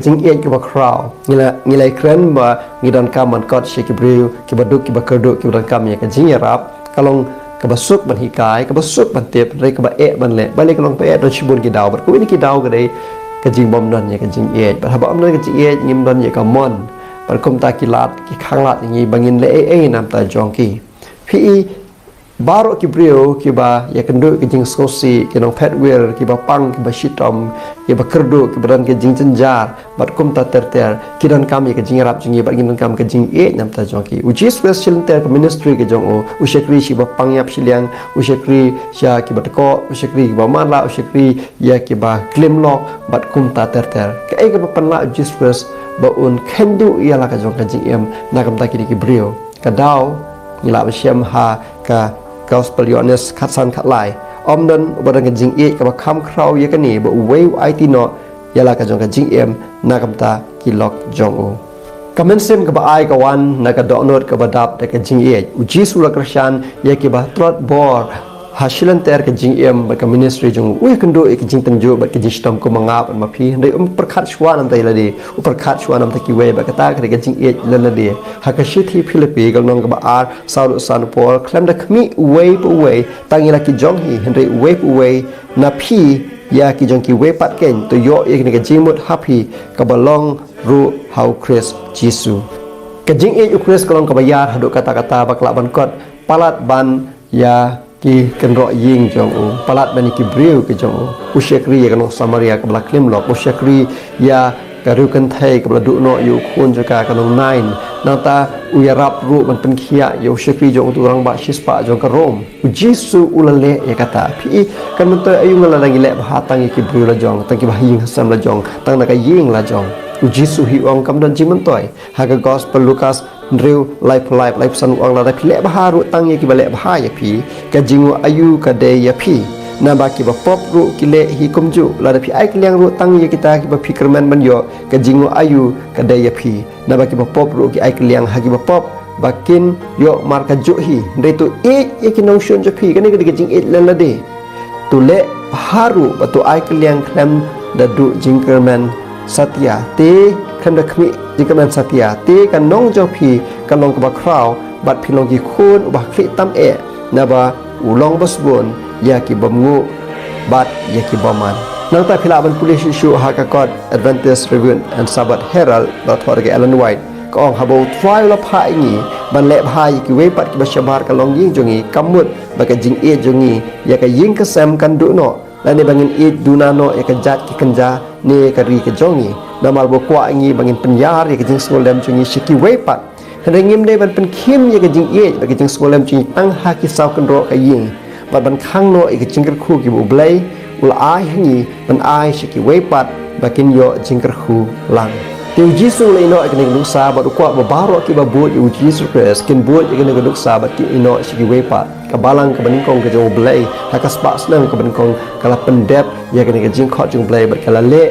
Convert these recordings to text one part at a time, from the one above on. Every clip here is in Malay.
jing e ki ba crowd ngila kren ba ngidan kam man kot she ki breu ki ba duk ki ba kerdu ki dan kam ya ka jing rap kalong ka ba suk ban hikai ka ba suk ban tep re ka ba e ban le ba le kalong pe don shibun ki daw ba ku ni ki daw ga dei ka jing bom don ya ka jing e ba ha ba am don ka jing e ngim don ya ka mon ba kum ta ki lat ki khang lat ni bangin le e nam ta jong ki pi baru ki brio ki ba ya kendu ki jing skosi ki nong pet wir ki ba pang ki ba shitom ki ba kerdu ki badan ki jing cenjar bat kum ta ter ki dan kam ya ki jing rap jing ba ngin kam ki jing e nam ta jong ki uji special ter ki ministry ki jong o ushekri shi ba pang yap shiliang ushekri sha ki ba ko ushekri ki ba man la ushekri ya ki ba klim lok bat kum ta ter ka e ki ba pan la uji special ba un kendu ya la ka jong ka jing em na kam ta ki brio ka daw ngila ba syam ha ka gospel yones khatsan khatlai omdan badang jing e ka kham khrau ye ka ni ba wei it no yala ka jong ka jing em na kamta ki lok jong o kamen sem ka ba ai ka wan na ka donot ka ba dap ka jing e uji sula krishan ye ki ba trot bor hasilan ter ka jing em ba ka ministry jong we kan do e ka jing tanjo ba ka jing stom ko mangap ma phi ndai perkhat shwa nam tai la de perkhat shwa nam ta ki we ba ka ta ka jing e la la de ha ka shi thi philipi ka nong ka ba ar sau san pol klam da khmi we pu we tangi la ki jong hi ndai we pu we na phi ya ki jong ki we pat ken to yo e ka jing mut happy ka ba long ru how chris jisu ka jing e chris ka long ka ba yar hadu kata kata ba klak ban kot palat ban ya ki kenro ying jong u palat bani ki breu ki jong u ushekri ya kanong samaria ka blak lim lok ushekri ya karu kan thai ka bladu no yu khun jaka kanong nine nata u ya rap ru ban pen khia yu ushekri jong tu rang ba shispa jong ka rom u jisu ulale ya kata pi kan mun ta ayu ngala lagi le ba tang ki breu la jong tang ki ba ying hasam la jong tang na ka ying la jong u jisu hi ong kam dan jimen toy ha ka gospel lukas Real life san uang la tapi lek baharu tang ye ki balek bahaya pi ka jingu ayu ka de ya pi na ba ki ba pop ru ki le hi kumju la tapi ai kliang ru tang ye kita ki ba fikirman ban yo ka jingu ayu ka de ya pi na ba ki ba pop ru ki ai kliang ha ki ba pop bakin yo mar ka ju hi de tu e ye ki nong shun ju pi ka ni ka jing e la de tu le baharu ba tu ai kliang klam da du jingkerman satya te kan da khmi jikaman satya te kan nong jo phi kan long ba kraw bat phi long ki khun ba khri tam e na ba ulong basbon ya ki bamngu bat ya ki baman nang ta phila ban police issue ha ka kot advantage review and sabat herald ba thor ge alan white ko ong habo trial of ha ni ban le bhai ki we pat ki ba shabar ka long ying jongi kamut ba ka jing e jongi ya ka ying ka sam kan du no la ne bangin e dunano e ka jat ki kanja ne ka ri ka jongi namal bo kwa ngi bangin penyar ya jing skolem chungi shiki wepat hendengim de ban pen kim ya jing ye ba jing skolem chungi tang ha ki saw kan ro ka ying ba ban khang no e jing ker khu ki bu blai ul ai ngi ban ai shiki wepat bakin yo jing ker khu lang tiu jisu le no ke ning sa ba kwa ba baro ki ba bu yu jisu kres kin bu ke ning sa ba ki ino shiki wepat ka balang ka ban kong ke jo blai ha ka spa snang ka ban kong kala pendep ya ke ning jing khot jung blai ba kala le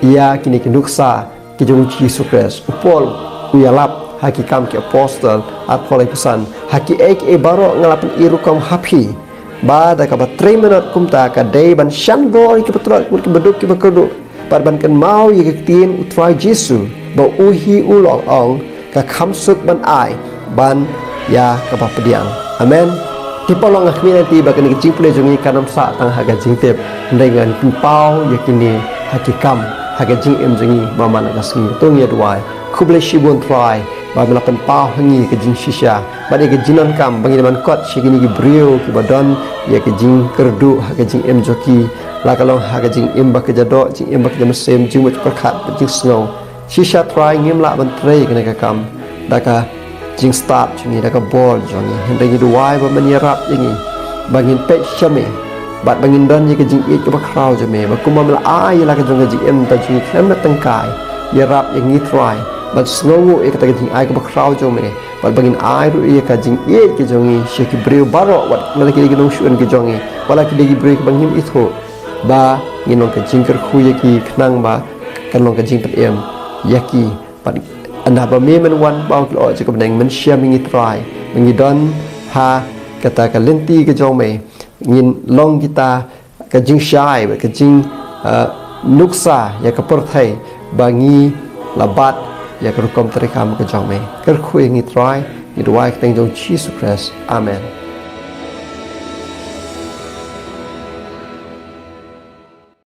ia kini kenduksa ki jong Yesus Kristus upol uyalap haki kam ki apostle apolai pesan haki ek e baro ngalapan irukom happy ba da ka ba 3 minute kumta ka day ban shan boy ki petrol ki beduk ki bekerdu par ban kan mau ye ki tin utrai Yesus ba uhi ulong ong ka khamsuk ban ai ban ya ka ba pediang amen ti polong akhmi nanti ba kan ki jingple jongi kanam sa tang haga jingtep dengan pau yakini haki kam haga jing em jingi ba man ga singi tong ye duai khuble shibon try ba melapan pau hangi ke jing shisha ba de ke jinan kam bangi man kot shigini ki brio ki badon ye ke jing kerdu haga jing em joki la kalong haga jing em ba ke jado jing em ba ke mesem jing wet perkhat jing snow shisha try ngim la ban trei ke ka kam da ka jing start jingi da ka bol jongi hende ni duai ba man yarap jingi bangin pe shame bat bangin don ye ke jing e ke ba kraw je me ba kuma mala ai la ke jong jing em ta jing klem na tangkai ye rap ye ngi try bat snow e ke ta jing ai ke ba kraw je me bat bangin ai ru ye ka jing e ke jongi she ki breu baro wat la ke nong shun ke jongi wala ke gi breu ke bangim itho ba ngi nong ke jing ker khu ye ki knang ba kan nong ke jing pet em yaki bat anda ba me men wan ba lo je ke bang men share ngi try ngi don ha kata ka lenti ke jong me ngin long kita ka jing shai ka jing nuksa ya ka por thai bangi labat ya kerukom terikam ke jangme kerkhu yang itrai idwai keteng jong Jesus Christ amen